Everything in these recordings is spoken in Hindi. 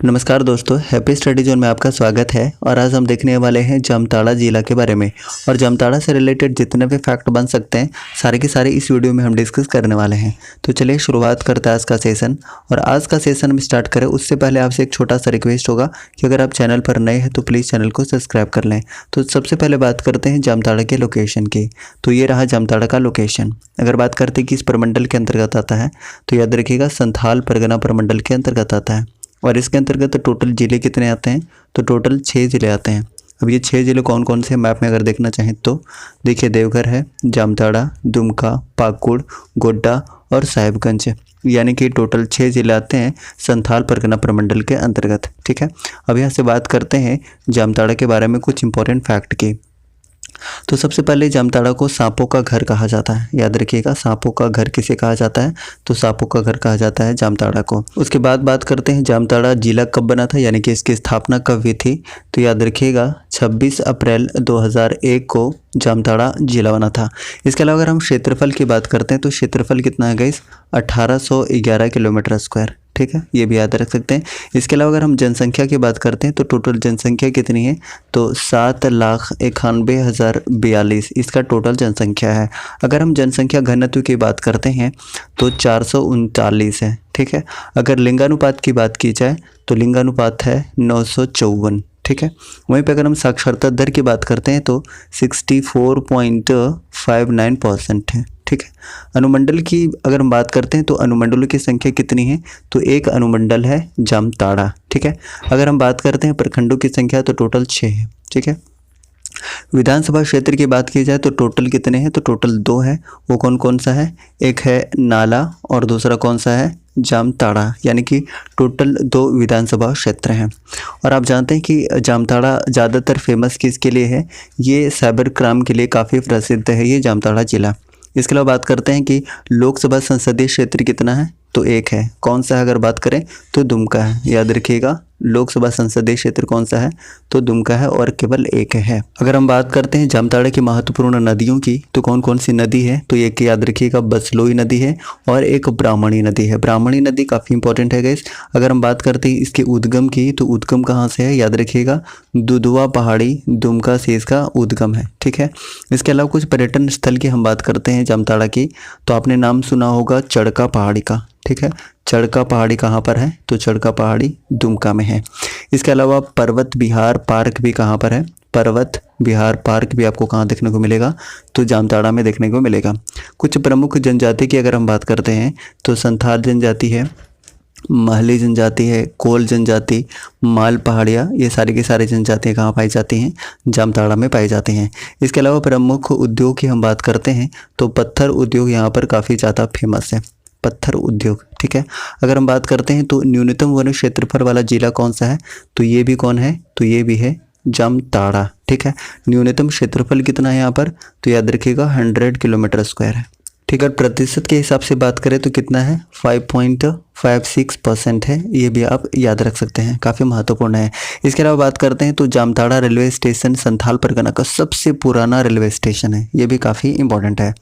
नमस्कार दोस्तों, हैप्पी स्टडी जोन में आपका स्वागत है। और आज हम देखने वाले हैं जामताड़ा जिला के बारे में। और जामताड़ा से रिलेटेड जितने भी फैक्ट बन सकते हैं सारे के सारे इस वीडियो में हम डिस्कस करने वाले हैं। तो चलिए शुरुआत करते हैं आज का सेशन। और आज का सेशन हम स्टार्ट करें उससे पहले आपसे एक छोटा सा रिक्वेस्ट होगा कि अगर आप चैनल पर नए हैं तो प्लीज़ चैनल को सब्सक्राइब कर लें। तो सबसे पहले बात करते हैं जामताड़ा के लोकेशन की। तो ये रहा जामताड़ा का लोकेशन। अगर बात करते हैं कि इस प्रमंडल के अंतर्गत आता है तो याद रखिएगा संथाल परगना प्रमंडल के अंतर्गत आता है। और इसके अंतर्गत टोटल ज़िले कितने आते हैं? तो टोटल 6 ज़िले आते हैं। अब ये 6 ज़िले कौन कौन से मैप में अगर देखना चाहें तो देखिए, देवघर है, जामताड़ा, दुमका, पाकुड़, गोड्डा और साहिबगंज, यानी कि टोटल 6 ज़िले आते हैं संथाल परगना प्रमंडल के अंतर्गत। ठीक है, अब यहाँ से बात करते हैं जामताड़ा के बारे में कुछ इंपॉर्टेंट फैक्ट की। तो सबसे पहले जामताड़ा को सांपों का घर कहा जाता है। याद रखिएगा, सांपों का घर किसे कहा जाता है? तो सांपों का घर कहा जाता है जामताड़ा को। उसके बाद बात करते हैं जामताड़ा जिला कब बना था, यानी कि इसकी स्थापना कब हुई थी। तो याद रखिएगा 26 अप्रैल 2001 को जामताड़ा जिला बना था। इसके अलावा अगर हम क्षेत्रफल की बात करते हैं तो क्षेत्रफल कितना है गाइस? 1811 kilometre square. ठीक है, ये भी याद रख सकते हैं। इसके अलावा अगर हम जनसंख्या की बात करते हैं तो टोटल जनसंख्या कितनी है? तो 7,91,042 इसका टोटल जनसंख्या है। अगर हम जनसंख्या घनत्व की बात करते हैं तो 439 है। ठीक है, अगर लिंगानुपात की बात की जाए तो लिंगानुपात है 954। ठीक है, वहीं पे अगर हम साक्षरता दर की बात करते हैं तो 64.59% है। ठीक है, अनुमंडल की अगर हम बात करते हैं तो अनुमंडलों की संख्या कितनी है? तो एक अनुमंडल है जामताड़ा। ठीक है, अगर हम बात करते हैं प्रखंडों की संख्या तो टोटल 6 है। ठीक है, विधानसभा क्षेत्र की बात की जाए तो टोटल कितने हैं? तो टोटल 2 है। वो कौन कौन सा है? एक है नाला और दूसरा कौन सा है? जामताड़ा, यानी कि टोटल 2 विधानसभा क्षेत्र हैं। और आप जानते हैं कि जामताड़ा ज़्यादातर फेमस किसके लिए है? ये साइबर क्राइम के लिए काफ़ी प्रसिद्ध है ये जामताड़ा जिला। इसके अलावा बात करते हैं कि लोकसभा संसदीय क्षेत्र कितना है? तो 1 है। कौन सा है अगर बात करें तो दुमका है। याद रखिएगा, लोकसभा संसदीय क्षेत्र कौन सा है? तो दुमका है और केवल 1 है। अगर हम बात करते हैं जामताड़ा की महत्वपूर्ण नदियों की तो कौन कौन सी नदी है? तो एक याद रखिएगा, बसलोई नदी है और एक ब्राह्मणी नदी है। ब्राह्मणी नदी काफ़ी इंपॉर्टेंट है गाइस। अगर हम बात करते हैं इसके उद्गम की तो उद्गम कहाँ से है? याद रखिएगा, दुधवा पहाड़ी दुमका से इसका उद्गम है। ठीक है, इसके अलावा कुछ पर्यटन स्थल की हम बात करते हैं जामताड़ा की तो आपने नाम सुना होगा चढ़का पहाड़ी का। ठीक है, चढ़का पहाड़ी कहाँ पर है? तो चढ़का पहाड़ी दुमका में है। इसके अलावा पर्वत विहार पार्क भी कहाँ पर है? पर्वत विहार पार्क भी आपको कहाँ देखने को मिलेगा? तो जामताड़ा में देखने को मिलेगा। कुछ प्रमुख जनजाति की अगर हम बात करते हैं तो संथाल जनजाति है, महली जनजाति है, कोल जनजाति, माल पहाड़िया, ये सारी की सारी जनजातियाँ कहाँ पाई जाती हैं? जामताड़ा में पाई जाती हैं। इसके अलावा प्रमुख उद्योग की हम बात करते हैं तो पत्थर उद्योग यहाँ पर काफ़ी ज़्यादा फेमस है, पत्थर उद्योग। ठीक है, अगर हम बात करते हैं तो न्यूनतम वन क्षेत्रफल वाला जिला कौन सा है? तो ये भी कौन है? तो ये भी है जामताड़ा। ठीक है, न्यूनतम क्षेत्रफल कितना है यहाँ पर? तो याद रखिएगा 100 किलोमीटर स्क्वायर है। ठीक है, प्रतिशत के हिसाब से बात करें तो कितना है? 5.56% है। ये भी आप याद रख सकते हैं, काफ़ी महत्वपूर्ण है। इसके अलावा बात करते हैं तो जामताड़ा रेलवे स्टेशन संथाल परगना का सबसे पुराना रेलवे स्टेशन है। ये भी काफ़ी इंपॉर्टेंट है।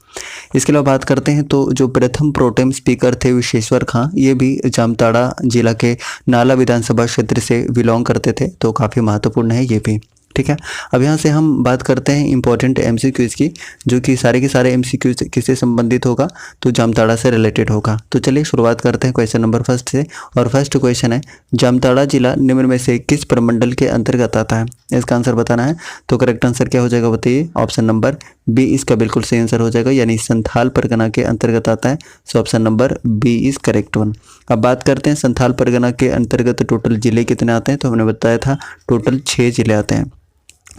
इसके अलावा बात करते हैं तो जो प्रथम प्रोटेम स्पीकर थे विश्वेश्वर खां, ये भी जामताड़ा जिला के नाला विधानसभा क्षेत्र से बिलोंग करते थे, तो काफ़ी महत्वपूर्ण है ये भी। ठीक है, अब यहाँ से हम बात करते हैं इंपॉर्टेंट एमसीक्यूज़ की, जो कि सारे के सारे एमसीक्यूज़ किससे संबंधित होगा? तो जामताड़ा से रिलेटेड होगा। तो चलिए शुरुआत करते हैं क्वेश्चन नंबर फर्स्ट से। और फर्स्ट क्वेश्चन है, जामताड़ा जिला निम्न में से किस प्रमंडल के अंतर्गत आता है? इसका आंसर बताना है। तो करेक्ट आंसर क्या हो जाएगा बताइए? ऑप्शन नंबर बी इसका बिल्कुल सही आंसर हो जाएगा, यानी संथाल परगना के अंतर्गत आता है। So option number B is correct one. अब बात करते हैं संथाल परगना के अंतर्गत टोटल जिले कितने आते हैं? तो हमने बताया था टोटल 6 जिले आते हैं।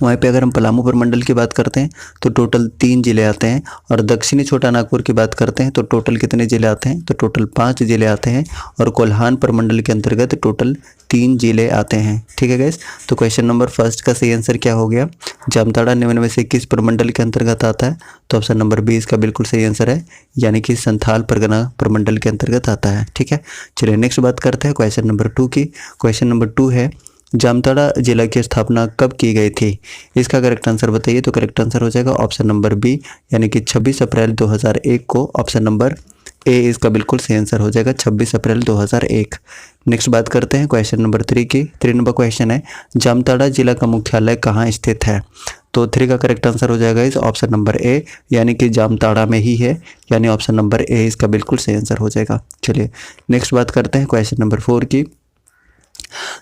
वहीं पे अगर हम पलामू प्रमंडल की बात करते हैं तो टोटल 3 जिले आते हैं। और दक्षिणी छोटा नागपुर की बात करते हैं तो टोटल कितने जिले आते हैं? तो टोटल 5 जिले आते हैं। और कोल्हान प्रमंडल के अंतर्गत टोटल 3 जिले आते हैं। ठीक है गाइस, तो क्वेश्चन नंबर फर्स्ट का सही आंसर क्या हो गया? जामताड़ा निम्न में से किस प्रमंडल के अंतर्गत आता है? तो ऑप्शन नंबर बी इसका बिल्कुल सही आंसर है, यानी कि संथाल परगना प्रमंडल के अंतर्गत आता है। ठीक है, चलिए नेक्स्ट बात करते हैं क्वेश्चन नंबर 2 की। क्वेश्चन नंबर 2 है, जामताड़ा जिला की स्थापना कब की गई थी? इसका करेक्ट आंसर बताइए। तो करेक्ट आंसर हो जाएगा ऑप्शन नंबर बी, यानी कि 26 अप्रैल 2001 को ऑप्शन नंबर ए इसका बिल्कुल सही आंसर हो जाएगा 26 अप्रैल 2001। नेक्स्ट बात करते हैं क्वेश्चन नंबर 3 की। 3 नंबर क्वेश्चन है जामताड़ा जिला का मुख्यालय कहाँ स्थित है? तो 3 का करेक्ट आंसर हो जाएगा इस ऑप्शन नंबर ए, यानी कि जामताड़ा में ही है, यानी ऑप्शन नंबर ए इसका बिल्कुल सही आंसर हो जाएगा। चलिए नेक्स्ट बात करते हैं क्वेश्चन नंबर 4 की।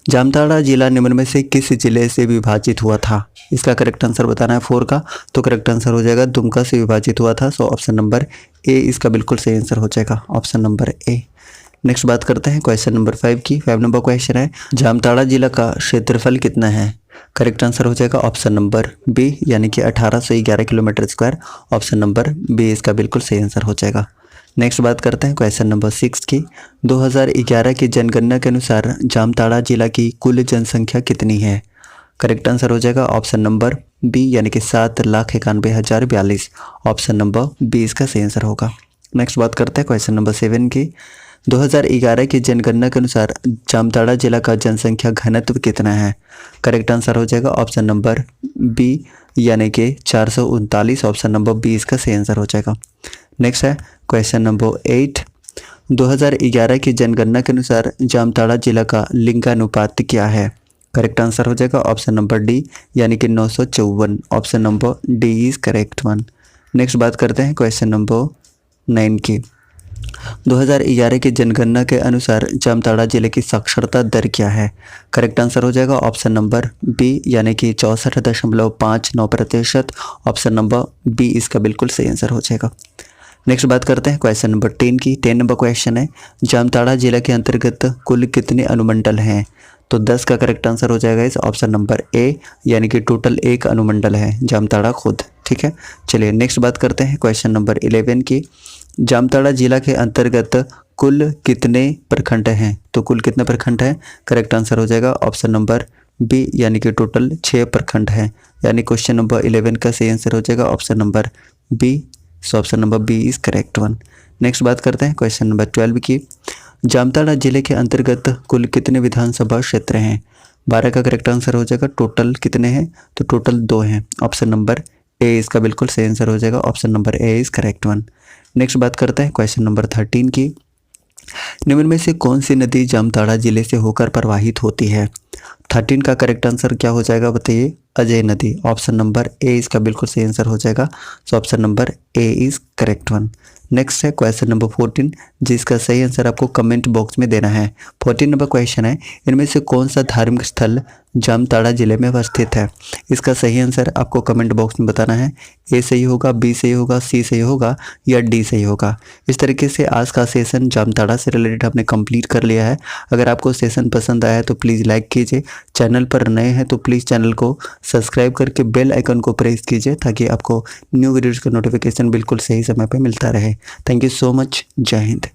जामताड़ा जिला निम्न में से किस जिले से विभाजित हुआ था? इसका करेक्ट आंसर बताना है 4 का, तो करेक्ट आंसर हो जाएगा दुमका से विभाजित हुआ था। सो ऑप्शन नंबर ए इसका बिल्कुल सही आंसर हो जाएगा, ऑप्शन नंबर ए। नेक्स्ट बात करते हैं क्वेश्चन नंबर 5 की। 5 नंबर क्वेश्चन है जामताड़ा जिला का क्षेत्रफल कितना है? करेक्ट आंसर हो जाएगा ऑप्शन नंबर बी, यानी कि 1811 kilometre square. Option number B इसका बिल्कुल सही आंसर हो जाएगा। नेक्स्ट बात करते हैं क्वेश्चन नंबर 6 की। 2011 की जनगणना के अनुसार जामताड़ा जिला की कुल जनसंख्या कितनी है? करेक्ट आंसर हो जाएगा ऑप्शन नंबर बी, यानी कि 7,91,042। ऑप्शन नंबर बी इसका सही आंसर होगा। नेक्स्ट बात करते हैं क्वेश्चन नंबर 7 की। 2011 की जनगणना के अनुसार जामताड़ा जिला का जनसंख्या घनत्व कितना है? करेक्ट आंसर हो जाएगा ऑप्शन नंबर बी, यानी कि 439। ऑप्शन नंबर बी इसका सही आंसर हो जाएगा। नेक्स्ट है क्वेश्चन नंबर 8। 2011 की जनगणना के अनुसार जामताड़ा जिला का लिंगानुपात क्या है? करेक्ट आंसर हो जाएगा ऑप्शन नंबर डी, यानी कि 954। Option number D is correct one. Next बात करते हैं क्वेश्चन नंबर 9 की। 2011 की जनगणना के अनुसार जामताड़ा जिले की साक्षरता दर क्या है? करेक्ट आंसर हो जाएगा ऑप्शन नंबर बी, यानी कि 64.59%। ऑप्शन नंबर बी इसका बिल्कुल सही आंसर हो जाएगा। नेक्स्ट बात करते हैं क्वेश्चन नंबर 10 की। 10 नंबर क्वेश्चन है जामताड़ा जिला के अंतर्गत कुल कितने अनुमंडल हैं? तो 10 का करेक्ट आंसर हो जाएगा इस ऑप्शन नंबर ए, यानी कि टोटल 1 अनुमंडल है जामताड़ा खुद। ठीक है, चलिए नेक्स्ट बात करते हैं क्वेश्चन नंबर 11 की। जामताड़ा जिला के अंतर्गत कुल कितने प्रखंड हैं? तो कुल कितने प्रखंड हैं? करेक्ट आंसर हो जाएगा ऑप्शन नंबर बी, यानी कि टोटल 6 प्रखंड हैं, यानी क्वेश्चन नंबर 11 का सही आंसर हो जाएगा option number B. So option number B is correct one. Next बात करते हैं क्वेश्चन नंबर 12 की। जामताड़ा जिले के अंतर्गत कुल कितने विधानसभा क्षेत्र हैं? 12 का करेक्ट आंसर हो जाएगा। टोटल कितने हैं? तो टोटल 2 हैं। ऑप्शन नंबर ए इसका बिल्कुल सही आंसर हो जाएगा, option number A is correct one. Next बात करते हैं क्वेश्चन नंबर 13 की। निम्न में से कौन सी नदी जामताड़ा जिले से होकर प्रवाहित होती है? 13 का करेक्ट आंसर क्या हो जाएगा बताइए? अजय नदी। ऑप्शन नंबर ए इसका बिल्कुल सही आंसर हो जाएगा, सो option number A is correct one. Next है क्वेश्चन नंबर 14, जिसका सही आंसर आपको कमेंट बॉक्स में देना है। 14 नंबर क्वेश्चन है इनमें से कौन सा धार्मिक स्थल जामताड़ा जिले में अवस्थित है? इसका सही आंसर आपको कमेंट बॉक्स में बताना है। ए सही होगा, बी सही होगा, सी सही होगा या डी सही होगा। इस तरीके से आज का सेशन जामताड़ा से रिलेटेड हमने कंप्लीट कर लिया है। अगर आपको सेशन पसंद आया तो प्लीज़ लाइक कीजिए, चैनल पर नए हैं तो प्लीज़ चैनल को सब्सक्राइब करके बेल आइकन को प्रेस कीजिए ताकि आपको न्यू वीडियोज़ का नोटिफिकेशन बिल्कुल सही समय पर मिलता रहे। Thank you so much. जय हिंद।